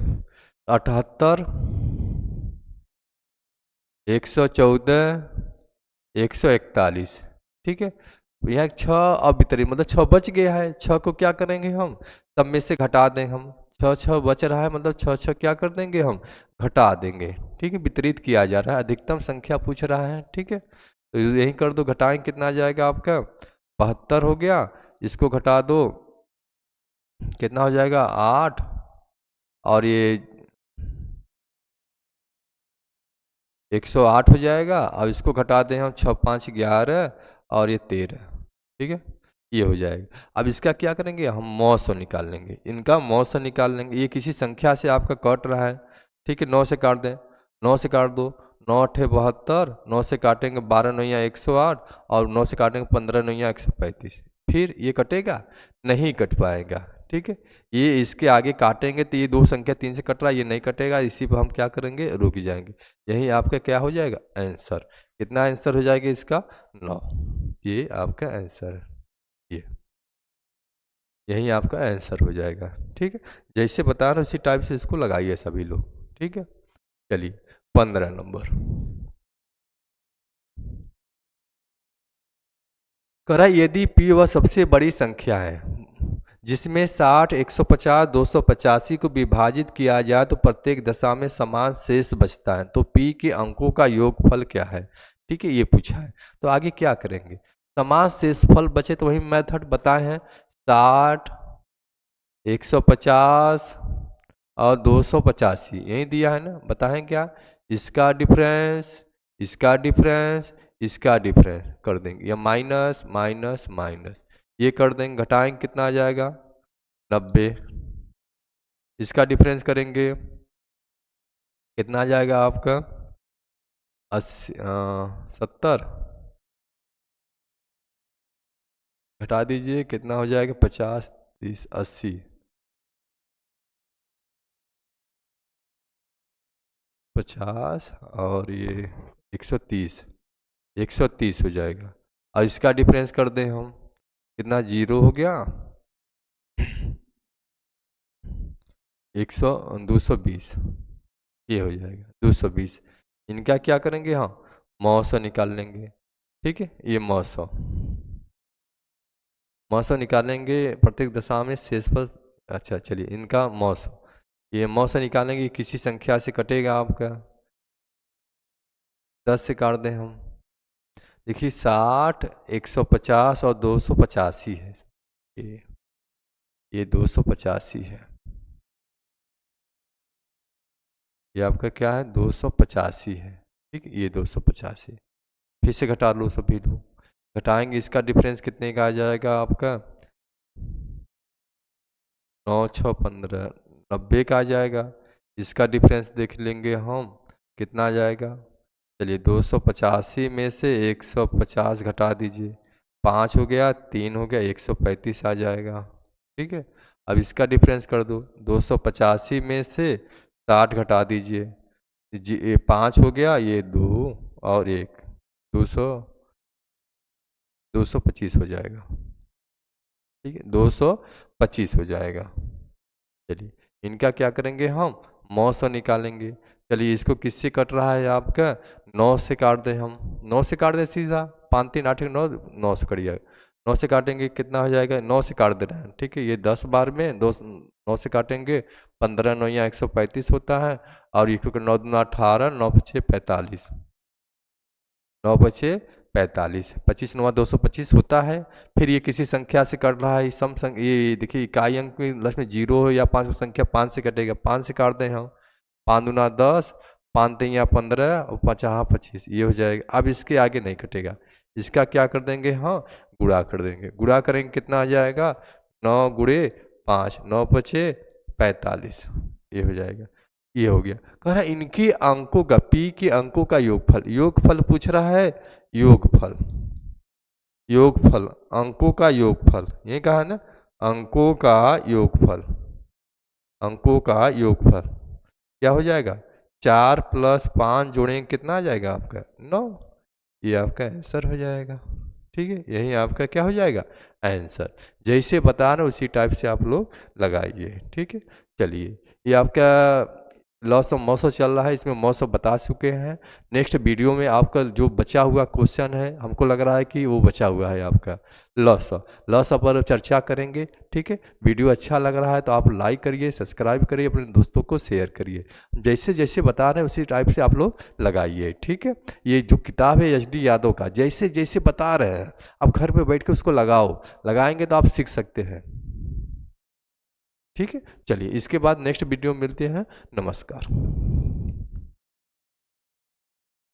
[SPEAKER 1] 78, 114, 141। ठीक है, यहाँ 6 अवितरित मतलब 6 बच गया है, 6 को क्या करेंगे हम, सब में से घटा दें हम, 6 6 बच रहा है मतलब 6 6 क्या कर देंगे हम, घटा देंगे। ठीक है, वितरित किया जा रहा है, अधिकतम संख्या पूछ रहा है। ठीक है, तो यही कर दो, घटाएं कितना आ जाएगा आपका, 72 हो गया, इसको घटा दो कितना हो जाएगा 8, और ये 108 हो जाएगा। अब इसको घटा दें हम, 6 5 11 और ये 13। ठीक है, ये हो जाएगा। अब इसका क्या करेंगे, हम मौसो निकाल लेंगे, इनका मौसो निकाल लेंगे। ये किसी संख्या से आपका कट रहा है, ठीक है, 9 से काट दें, 9 से काट दो, 9 अठे 72, 9 से काटेंगे 12 नौया 108, और 9 से काटेंगे 15 नौया 135। फिर ये कटेगा, नहीं कट पाएगा, ठीक है। ये इसके आगे काटेंगे तो ये दो संख्या 3 से कट रहा है, ये नहीं कटेगा, इसी पर हम क्या करेंगे, रुक जाएंगे। यही आपका क्या हो जाएगा, आंसर। कितना आंसर हो जाएगा इसका, 9। ये आपका आंसर है, ये यही आपका आंसर हो जाएगा, ठीक है। जैसे बता रहे उसी टाइप से इसको लगाइए सभी लोग, ठीक है। चलिए 15 नंबर करा, यदि p वह सबसे बड़ी संख्या है जिसमें 60, 150, 285 को विभाजित किया जाए तो प्रत्येक दशा में समान शेष बचता है, तो p के अंकों का योगफल क्या है, ठीक है, ये पूछा है। तो आगे क्या करेंगे, समान शेषफल बचे तो वही मेथड बताए हैं, 60, 150 और 285 यही दिया है ना, बताएं क्या, इसका डिफरेंस, इसका डिफरेंस, इसका डिफरेंस कर देंगे, या माइनस माइनस माइनस, ये कर देंगे, घटाएंगे कितना आ जाएगा, 90। इसका डिफरेंस करेंगे कितना आ जाएगा आपका, 80, 70, घटा दीजिए कितना हो जाएगा, 50, 30, 80, 50 और ये 130, 130 हो जाएगा। और इसका डिफरेंस कर दें हम, कितना, 0 हो गया, 100, 220, ये हो जाएगा 220। इनका क्या करेंगे, हाँ मौसो निकाल लेंगे, ठीक है, ये मौसो निकालेंगे, प्रत्येक दशा में शेषफल। अच्छा चलिए इनका मौसो, ये मौसो निकालेंगे, किसी संख्या से कटेगा आपका, 10 से काट दें हम, देखिए 60, 150 और 285 है, ये ये 285 है, ये आपका क्या है, 285 है, ठीक है, ये 285। फिर से घटा लो सभी लोग, घटाएंगे, इसका डिफरेंस कितने का आ जाएगा आपका, 9, 6, 15, 90 का आ जाएगा। इसका डिफरेंस देख लेंगे हम, कितना आ जाएगा, चलिए 285 में से 150 घटा दीजिए, 5 हो गया, 3 हो गया, 135 आ जाएगा, ठीक है। अब इसका डिफरेंस कर दो, 285 में से 60 घटा दीजिए, जी ये 5 हो गया, ये 2 और 1, 200, 225 हो जाएगा, ठीक है, 225 हो जाएगा। चलिए इनका क्या करेंगे, हम मौसो निकालेंगे। चलिए इसको किससे कट रहा है आपका, 9 से काट दें हम, 9 से काट दें सीधा, 5, 3, 8, 9, 9 से कट जाएगा, 9 से काटेंगे कितना हो जाएगा, 9 से काट दे रहे हैं, ठीक है, ये 10 बार में 9 से काटेंगे, 15 9 135 होता है, और ये क्योंकि 9 दूना 18, 9 5 45, 9 5 45, 25 9 225 होता है। फिर ये किसी संख्या से कट रहा है, सम संख्या, ये देखिए इकाई अंक में लास्ट में 0 है या 5 संख्या 5 से कटेगा, 5 से काट दें हम, 5 दूना 10, 5 3 15 और 5 25, ये हो जाएगा। अब इसके आगे नहीं कटेगा, इसका क्या कर देंगे, हाँ गुणा कर देंगे, गुणा करेंगे कितना आ जाएगा, 9 गुणे 5, 9 5 45, ये हो जाएगा, ये हो गया। कह रहा है इनके अंकों का, पी के अंकों का योगफल, योगफल पूछ रहा है, योगफल, योगफल अंकों का योगफल, ये कहा ना, अंकों का योगफल, अंकों का योगफल क्या हो जाएगा, 4 + 5 जोड़ेंगे कितना आ जाएगा आपका, 9, ये आपका आंसर हो जाएगा, ठीक है, यही आपका क्या हो जाएगा, आंसर। जैसे बता रहे उसी टाइप से आप लोग लगाइए, ठीक है। चलिए ये आपका लॉस ऑफ मौसम चल रहा है, इसमें मौसम बता चुके हैं। नेक्स्ट वीडियो में आपका जो बचा हुआ क्वेश्चन है, हमको लग रहा है कि वो बचा हुआ है आपका लॉस पर चर्चा करेंगे, ठीक है। वीडियो अच्छा लग रहा है तो आप लाइक करिए, सब्सक्राइब करिए, अपने दोस्तों को शेयर करिए, जैसे जैसे बता रहे हैं उसी टाइप से आप लोग लगाइए, ठीक है। ये जो किताब है HD यादव का, जैसे जैसे बता रहे हैं आप घर पे बैठ के उसको लगाओ, लगाएंगे तो आप सीख सकते हैं, ठीक है। चलिए इसके बाद नेक्स्ट वीडियो में मिलते हैं, नमस्कार।